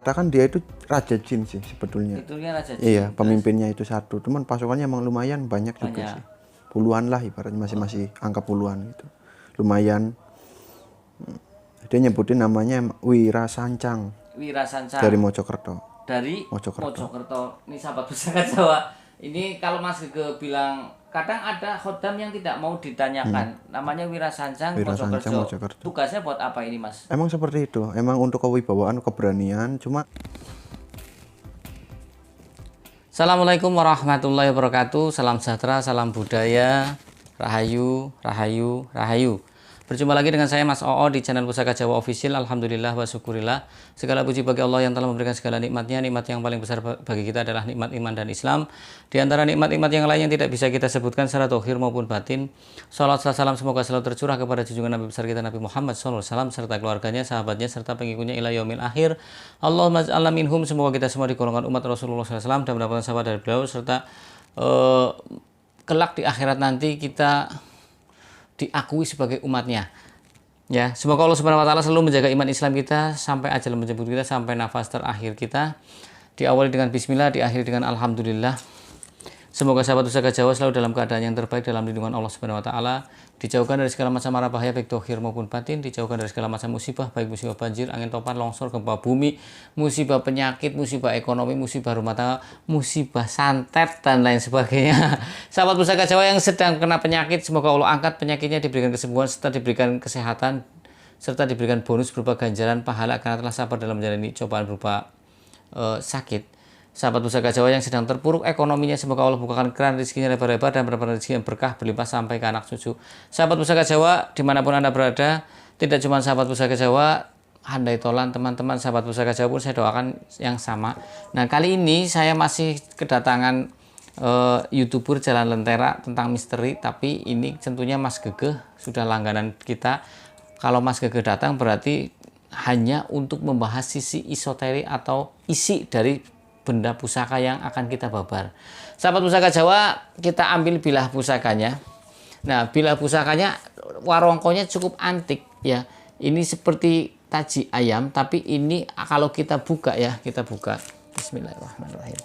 Katakan dia itu raja jin sih sebetulnya. Titelnya Raja Jin. Iya, pemimpinnya itu satu. Cuman pasukannya emang lumayan banyak juga sih. Puluhan lah ibaratnya, masih angka puluhan gitu. Lumayan. Dia nyebutin namanya Wira Sancang Wira Sancang. dari Mojokerto. Dari Mojokerto. Ini sahabat pusaka Jawa. Ini kalau Mas Gege bilang kadang ada khodam yang tidak mau ditanyakan. Namanya Wira Sancang, Wira Sancang, Mojokerto. Tugasnya buat apa ini, Mas? Emang seperti itu. Emang untuk kewibawaan, keberanian. Cuma Assalamualaikum warahmatullahi wabarakatuh. Salam sejahtera, salam budaya, rahayu, rahayu, rahayu. Berjumpa lagi dengan saya Mas Oo di channel Pusaka Jawa Official. Alhamdulillah wa syukurillah. Segala puji bagi Allah yang telah memberikan segala nikmatnya. Nikmat yang paling besar bagi kita adalah nikmat iman dan Islam. Di antara nikmat-nikmat yang lain yang tidak bisa kita sebutkan secara zahir maupun batin. Salat salam semoga selalu tercurah kepada junjungan Nabi besar kita Nabi Muhammad SAW serta keluarganya, sahabatnya serta pengikutnya ila yaumil akhir. Allahumma ja'alna minhum, semoga kita semua di golongan umat Rasulullah SAW dan mendapatkan sahabat dari beliau serta kelak di akhirat nanti kita diakui sebagai umatnya. Ya, semoga Allah Subhanahu wa taala selalu menjaga iman Islam kita sampai ajal menjemput kita, sampai nafas terakhir kita. Diawali dengan bismillah, diakhiri dengan alhamdulillah. Semoga sahabat Pusaka Jawa selalu dalam keadaan yang terbaik dalam lindungan Allah Subhanahu wa taala, dijauhkan dari segala macam mara bahaya baik zahir maupun batin, dijauhkan dari segala macam musibah baik musibah banjir, angin topan, longsor, gempa bumi, musibah penyakit, musibah ekonomi, musibah rumah tangga, musibah santet dan lain sebagainya. Sahabat Pusaka Jawa yang sedang kena penyakit, semoga Allah angkat penyakitnya, diberikan kesembuhan serta diberikan kesehatan serta diberikan bonus berupa ganjaran pahala karena telah sabar dalam menjalani cobaan berupa sakit. Sahabat Pusaka Jawa yang sedang terpuruk ekonominya, semoga Allah bukakan keran rezekinya lebar-lebar dan mendapatkan rezeki yang berkah berlimpah sampai ke anak cucu. Sahabat Pusaka Jawa dimanapun Anda berada, tidak cuma sahabat Pusaka Jawa, handai tolan teman-teman sahabat Pusaka Jawa pun saya doakan yang sama. Nah, kali ini saya masih kedatangan YouTuber Jalan Lentera tentang misteri, tapi ini tentunya Mas Gege sudah langganan kita. Kalau Mas Gege datang berarti hanya untuk membahas sisi esoterik atau isi dari benda pusaka yang akan kita babar. Sahabat Pusaka Jawa, kita ambil bilah pusakanya. Nah, bilah pusakanya warongkonya cukup antik ya. Ini seperti taji ayam, tapi ini kalau kita buka ya, kita buka. Bismillahirrahmanirrahim.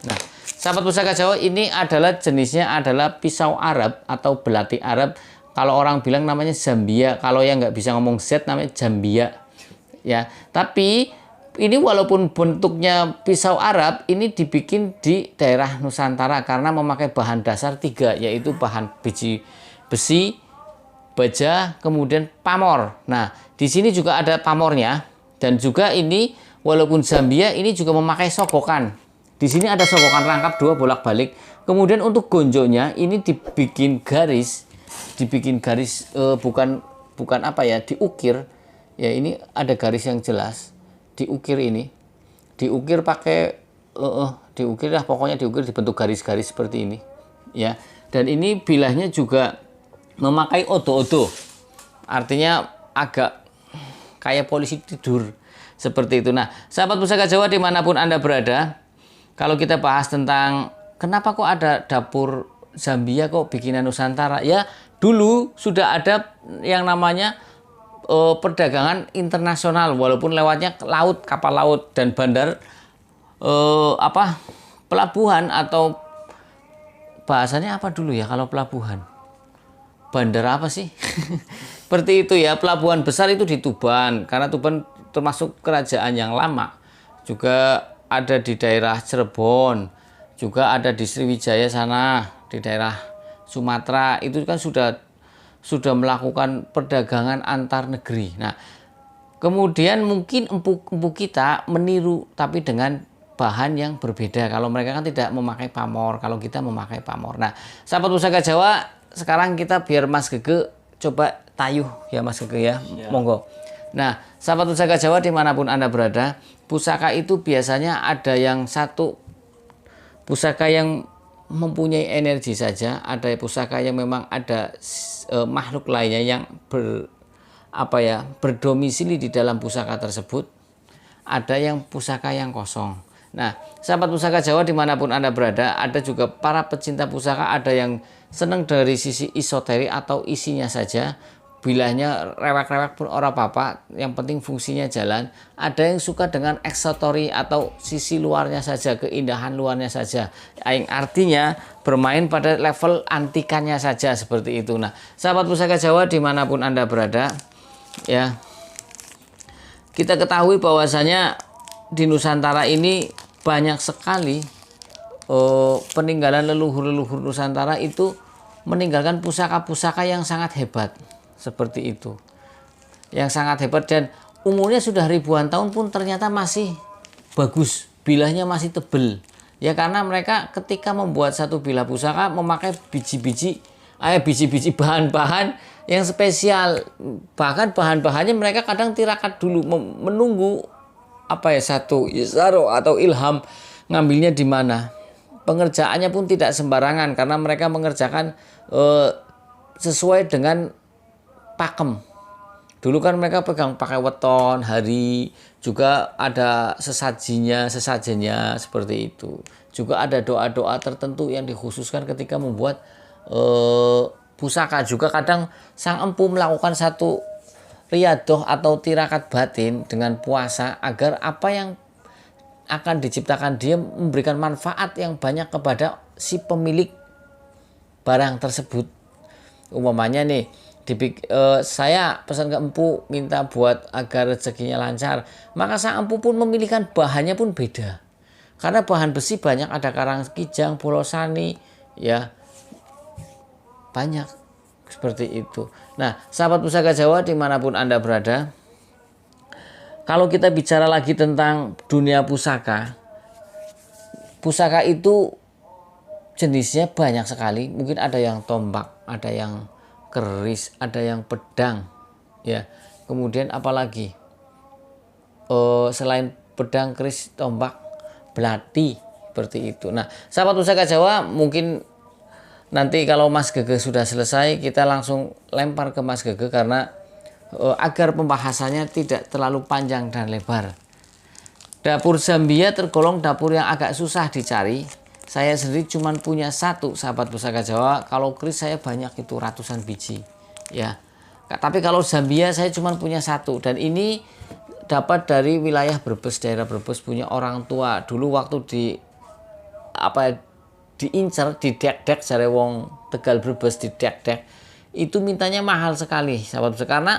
Nah, sahabat Pusaka Jawa, ini adalah jenisnya adalah pisau Arab atau belati Arab. Kalau orang bilang namanya Zambia, kalau yang nggak bisa ngomong Z namanya Jambia. Ya, tapi ini walaupun bentuknya pisau Arab, ini dibikin di daerah Nusantara karena memakai bahan dasar 3, yaitu bahan biji besi, baja, kemudian pamor. Nah, di sini juga ada pamornya, dan juga ini walaupun Zambia ini juga memakai sogokan. Di sini ada sogokan rangkap 2 bolak-balik. Kemudian untuk gonjonya ini dibikin garis bukan apa ya, diukir. Ya, ini ada garis yang jelas. Diukir pakai diukir lah, pokoknya diukir dibentuk garis-garis seperti ini ya. Dan ini bilahnya juga memakai odo-odo, artinya agak kayak polisi tidur seperti itu. Nah, sahabat Pusaka Jawa dimanapun Anda berada, kalau kita bahas tentang kenapa kok ada dapur Zambia kok bikinan Nusantara, ya dulu sudah ada yang namanya perdagangan internasional, walaupun lewatnya laut, kapal laut dan bandar pelabuhan, atau bahasanya apa dulu ya kalau pelabuhan, bandar apa sih? Seperti itu ya. Pelabuhan besar itu di Tuban, karena Tuban termasuk kerajaan yang lama. Juga ada di daerah Cirebon, juga ada di Sriwijaya sana, di daerah Sumatera, itu kan sudah melakukan perdagangan antar negeri. Nah, kemudian mungkin empu-empu kita meniru tapi dengan bahan yang berbeda. Kalau mereka kan tidak memakai pamor, kalau kita memakai pamor. Nah, sahabat Pusaka Jawa, sekarang kita biar Mas Gege coba tayuh ya Mas Gege ya. Monggo. Nah, sahabat Pusaka Jawa dimanapun Anda berada, pusaka itu biasanya ada yang satu pusaka yang mempunyai energi saja, ada pusaka yang memang ada makhluk lainnya yang berdomisili di dalam pusaka tersebut, ada yang pusaka yang kosong. Nah, sahabat Pusaka Jawa dimanapun Anda berada, ada juga para pecinta pusaka, ada yang senang dari sisi esoterik atau isinya saja, bilahnya rewek-rewek pun ora apa-apa, yang penting fungsinya jalan. Ada yang suka dengan aksesoris atau sisi luarnya saja, keindahan luarnya saja, yang artinya bermain pada level antikannya saja, seperti itu. Nah, sahabat Pusaka Jawa dimanapun Anda berada, ya, kita ketahui bahwasanya di Nusantara ini banyak sekali peninggalan leluhur-leluhur Nusantara itu meninggalkan pusaka-pusaka yang sangat hebat, seperti itu, yang sangat hebat, dan umurnya sudah ribuan tahun pun ternyata masih bagus, bilahnya masih tebel, ya, karena mereka ketika membuat satu bilah pusaka memakai biji-biji bahan-bahan yang spesial, bahkan bahan-bahannya mereka kadang tirakat dulu, menunggu satu isaro atau ilham ngambilnya di mana. Pengerjaannya pun tidak sembarangan karena mereka mengerjakan sesuai dengan pakem. Dulu kan mereka pegang pakai weton, hari, juga ada sesajennya seperti itu. Juga ada doa-doa tertentu yang dikhususkan ketika membuat pusaka. Juga kadang sang empu melakukan satu riyadoh atau tirakat batin dengan puasa agar apa yang akan diciptakan dia memberikan manfaat yang banyak kepada si pemilik barang tersebut. Umpamanya nih, saya pesan ke empu minta buat agar rezekinya lancar, maka sang empu pun memilihkan bahannya pun beda, karena bahan besi banyak, ada karang kijang, polosani, ya, banyak seperti itu. Nah, sahabat Pusaka Jawa dimanapun Anda berada, kalau kita bicara lagi tentang dunia pusaka itu jenisnya banyak sekali. Mungkin ada yang tombak, ada yang keris, ada yang pedang, ya. Kemudian apalagi selain pedang, keris, tombak, belati, seperti itu. Nah, sahabat Pusaka Jawa, mungkin nanti kalau Mas Gege sudah selesai, kita langsung lempar ke Mas Gege karena agar pembahasannya tidak terlalu panjang dan lebar. Dapur Zambia tergolong dapur yang agak susah dicari. Saya sendiri cuma punya satu, sahabat Pusaka Jawa. Kalau keris saya banyak, itu ratusan biji, ya. Tapi kalau Zambia saya cuma punya satu, dan ini dapat dari wilayah Brebes, daerah Brebes, punya orang tua. Dulu waktu diincar, didek-dek, jare wong Tegal Brebes, didek-dek, itu mintanya mahal sekali, sahabat Pusaka. Karena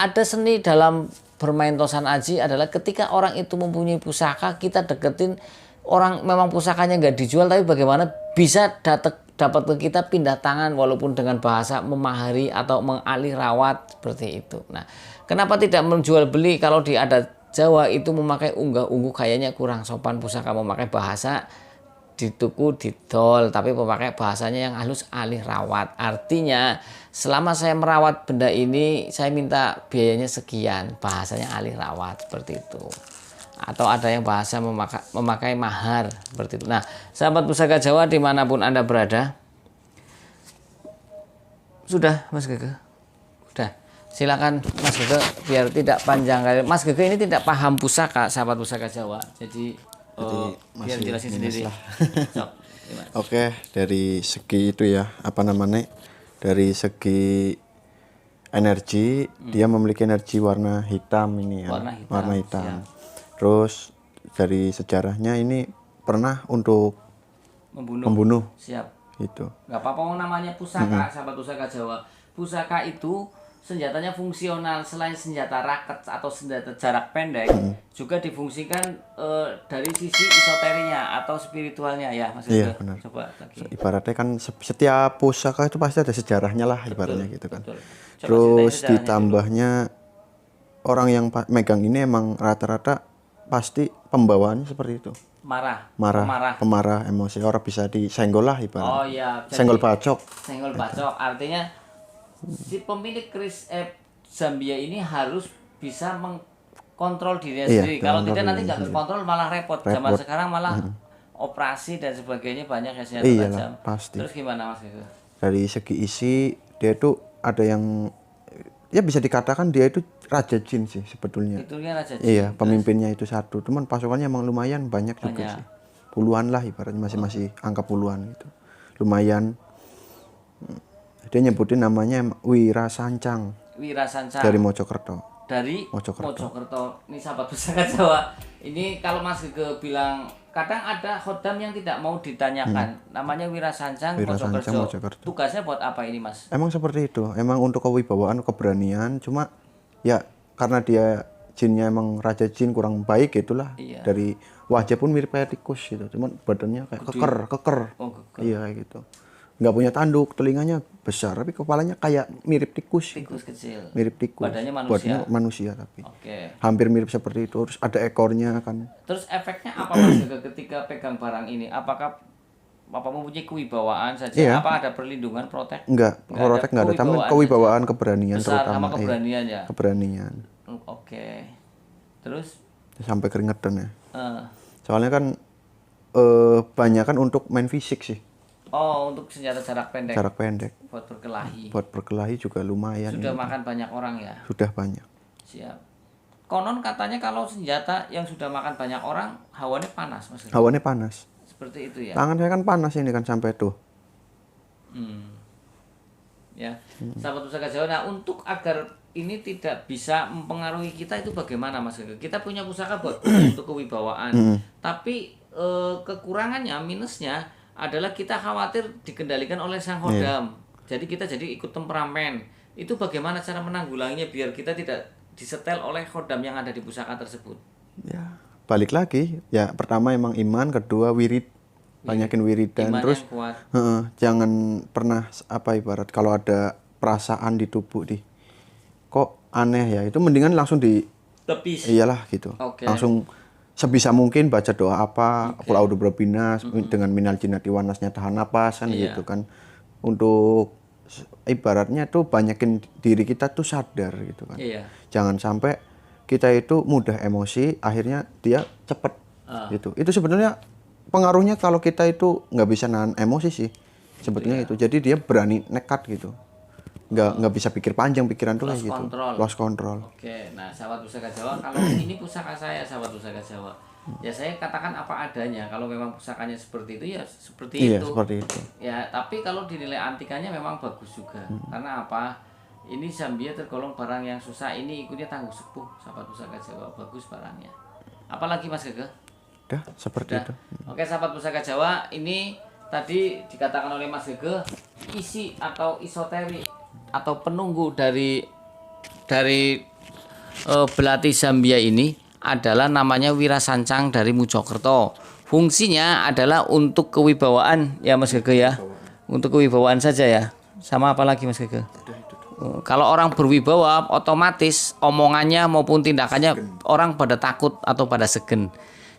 ada seni dalam bermain tosan aji adalah ketika orang itu mempunyai pusaka, kita deketin orang, memang pusakanya nggak dijual, tapi bagaimana bisa dapat ke kita pindah tangan walaupun dengan bahasa memahari atau mengalih rawat, seperti itu. Nah, kenapa tidak menjual beli? Kalau di adat Jawa itu memakai unggah-ungguh, kayaknya kurang sopan pusaka memakai bahasa dituku didol, tapi memakai bahasanya yang halus, alih rawat. Artinya selama saya merawat benda ini saya minta biayanya sekian, bahasanya alih rawat, seperti itu. Atau ada yang bahasa memakai mahar, seperti itu. Nah, sahabat Pusaka Jawa dimanapun Anda berada, sudah Mas Gege, sudah, silakan Mas Gege, biar tidak panjang. Mas Gege ini tidak paham pusaka, sahabat Pusaka Jawa, jadi biar jelasin sendiri. Oke, dari segi itu ya, dari segi energi, dia memiliki energi warna hitam ini ya, warna hitam. Terus dari sejarahnya ini pernah untuk membunuh. Siap. Itu. Gak apa-apa namanya pusaka, sahabat Pusaka Jawa. Pusaka itu senjatanya fungsional, selain senjata raket atau senjata jarak pendek, juga difungsikan dari sisi esoterinya atau spiritualnya, ya Mas. Iya, benar. Coba lagi. Ibaratnya kan setiap pusaka itu pasti ada sejarahnya lah, ibaratnya gitu kan. Terus ditambahnya orang yang megang ini emang rata-rata pasti pembawaannya seperti itu. Pemarah, emosi, orang bisa disenggol lah ibaratnya. Oh iya, senggol bacok. Artinya si pemilik keris Zambia ini harus bisa mengkontrol dirinya sendiri. Kalau tidak nanti nggak kontrol, malah repot. Zaman sekarang malah operasi dan sebagainya banyak ya, senjata tajam. Pasti. Terus gimana Mas itu? Dari segi isi, dia itu ada yang ya bisa dikatakan dia itu raja jin sih sebetulnya. Itu dia raja jin. Iya, pemimpinnya itu satu. Cuman pasukannya emang lumayan banyak juga sih. Puluhan lah ibaratnya, masih angka puluhan gitu. Lumayan. Dia nyebutin namanya Wira Sancang Wira Sancang dari Mojokerto. dari Mojokerto. Mojokerto. Ini sahabat pusaka Jawa. Ini kalau Mas Gege bilang kadang ada khodam yang tidak mau ditanyakan. Namanya Wira Sancang Wira Sancang, Mojokerto. Mojokerto. Tugasnya buat apa ini, Mas? Emang seperti itu. Emang untuk kewibawaan, keberanian. Cuma ya karena dia jinnya emang raja jin kurang baik itulah. Iya. Dari wajah pun mirip kayak tikus gitu. Cuman badannya kayak keker. Oh, Gege. Iya kayak gitu. Nggak punya tanduk, telinganya besar, tapi kepalanya kayak mirip tikus. Tikus kecil. Mirip tikus. Badannya manusia. Badannya manusia tapi. Oke. Hampir mirip seperti itu. Terus ada ekornya kan. Terus efeknya apa, Mas Gege, ketika pegang barang ini? Apakah mempunyai kewibawaan saja? Iya. Apa ada perlindungan, protek? Enggak, protek enggak ada. Tapi kewibawaan, keberanian Besar terutama. sama Iya, keberanian ya. keberanian. Oke. Terus Sampai keringetan ya. eh, Soalnya kan banyak kan untuk main fisik sih. untuk senjata jarak pendek Jarak pendek. buat berkelahi. Buat berkelahi juga lumayan. Sudah makan banyak orang ya. Sudah banyak. Siap. Konon katanya kalau senjata yang sudah makan banyak orang, hawanya panas, Mas. Hawannya panas. Seperti itu ya. Tangan saya kan panas ini kan sampai tuh. Ya. Sahabat pusaka Jawa. Nah, untuk agar ini tidak bisa mempengaruhi kita itu bagaimana, Mas? Kita punya pusaka buat untuk kewibawaan. Tapi kekurangannya, minusnya adalah kita khawatir dikendalikan oleh sang khodam. Jadi kita jadi ikut temperamen. Itu bagaimana cara menanggulanginya biar kita tidak disetel oleh khodam yang ada di pusaka tersebut? Ya, balik lagi. Ya, pertama emang iman, kedua wirid. Banyakin wiridan. Iman Terus yang kuat. jangan pernah ibarat kalau ada perasaan di tubuh kok aneh ya. Itu mendingan langsung Tepis. iyalah gitu. Oke. Langsung sebisa mungkin baca doa apa, qul a'udzu birabbinas dengan minal jinnati wan nasnya tahan napas kan Iya. gitu kan. Untuk ibaratnya tuh banyakin diri kita tuh sadar gitu kan. Iya. Jangan sampai kita itu mudah emosi, akhirnya dia cepet gitu. Itu sebenarnya pengaruhnya kalau kita itu nggak bisa nahan emosi sih. Sebetulnya itu. Jadi dia berani nekat gitu. Nggak bisa pikir panjang pikiran tuh kayak gitu. Lost control. Oke, nah sahabat pusaka Jawa, kalau ini pusaka saya sahabat pusaka Jawa, ya saya katakan apa adanya. Kalau memang pusakanya seperti itu ya seperti Iya, itu. seperti itu. Ya, tapi kalau dinilai antikannya memang bagus juga. Karena apa? Ini Zambia tergolong barang yang susah. Ini ikutnya tangguh sepuh sahabat pusaka Jawa, bagus barangnya. Apalagi Mas Gege? Udah seperti itu. Oke, sahabat pusaka Jawa, ini tadi dikatakan oleh Mas Gege isi atau isoteri atau penunggu dari belati Zambia ini adalah namanya Wira Sancang dari Mojokerto. Fungsinya adalah untuk kewibawaan ya Mas Gege ya. Untuk kewibawaan saja ya. Sama apa lagi Mas Gege? Kalau orang berwibawa otomatis omongannya maupun tindakannya orang pada takut atau pada segen.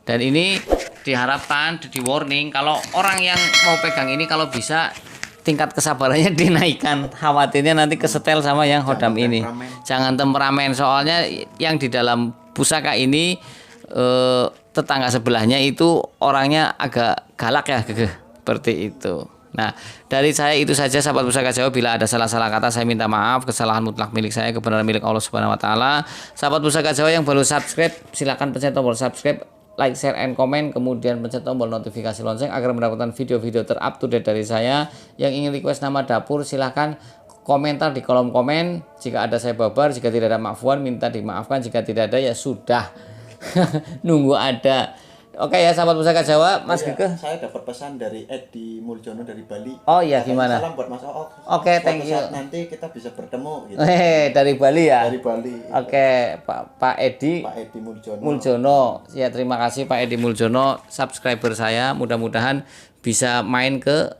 Dan ini diharapkan di warning kalau orang yang mau pegang ini kalau bisa tingkat kesabarannya dinaikkan, khawatirnya nanti kesetel sama yang khodam ini. Jangan temperamen, soalnya yang di dalam pusaka ini tetangga sebelahnya itu orangnya agak galak ya, seperti itu. Nah, dari saya itu saja sahabat pusaka Jawa. Bila ada salah-salah kata saya minta maaf, kesalahan mutlak milik saya, kebenaran milik Allah Subhanahu wa taala. Sahabat pusaka Jawa yang baru subscribe, silakan pencet tombol subscribe, like, share, and comment, kemudian pencet tombol notifikasi lonceng agar mendapatkan video-video terupdate dari saya. Yang ingin request nama dapur silahkan komentar di kolom komen. Jika ada saya babar, jika tidak ada Makfuan minta dimaafkan, jika tidak ada ya sudah. Nunggu ada. Oke ya sahabat pusaka Jawa, Mas Gege. Saya dapat pesan dari Edi Muljono dari Bali. Oh iya, gimana? Salam buat Mas Ook. Oke, thank you. Nanti kita bisa bertemu gitu. Dari Bali ya. Dari Bali. Oke, Pak Edi Muljono. Muljono. Ya, terima kasih Pak Edi Muljono, subscriber saya. Mudah-mudahan bisa main ke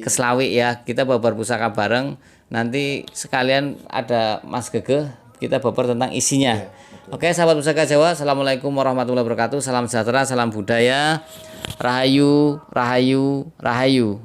Slawi ya. Kita babar pusaka bareng. Nanti sekalian ada Mas Gege, kita babar tentang isinya. Ya, oke, sahabat pusaka Jawa, assalamualaikum warahmatullahi wabarakatuh. Salam sejahtera, salam budaya. Rahayu, rahayu, rahayu.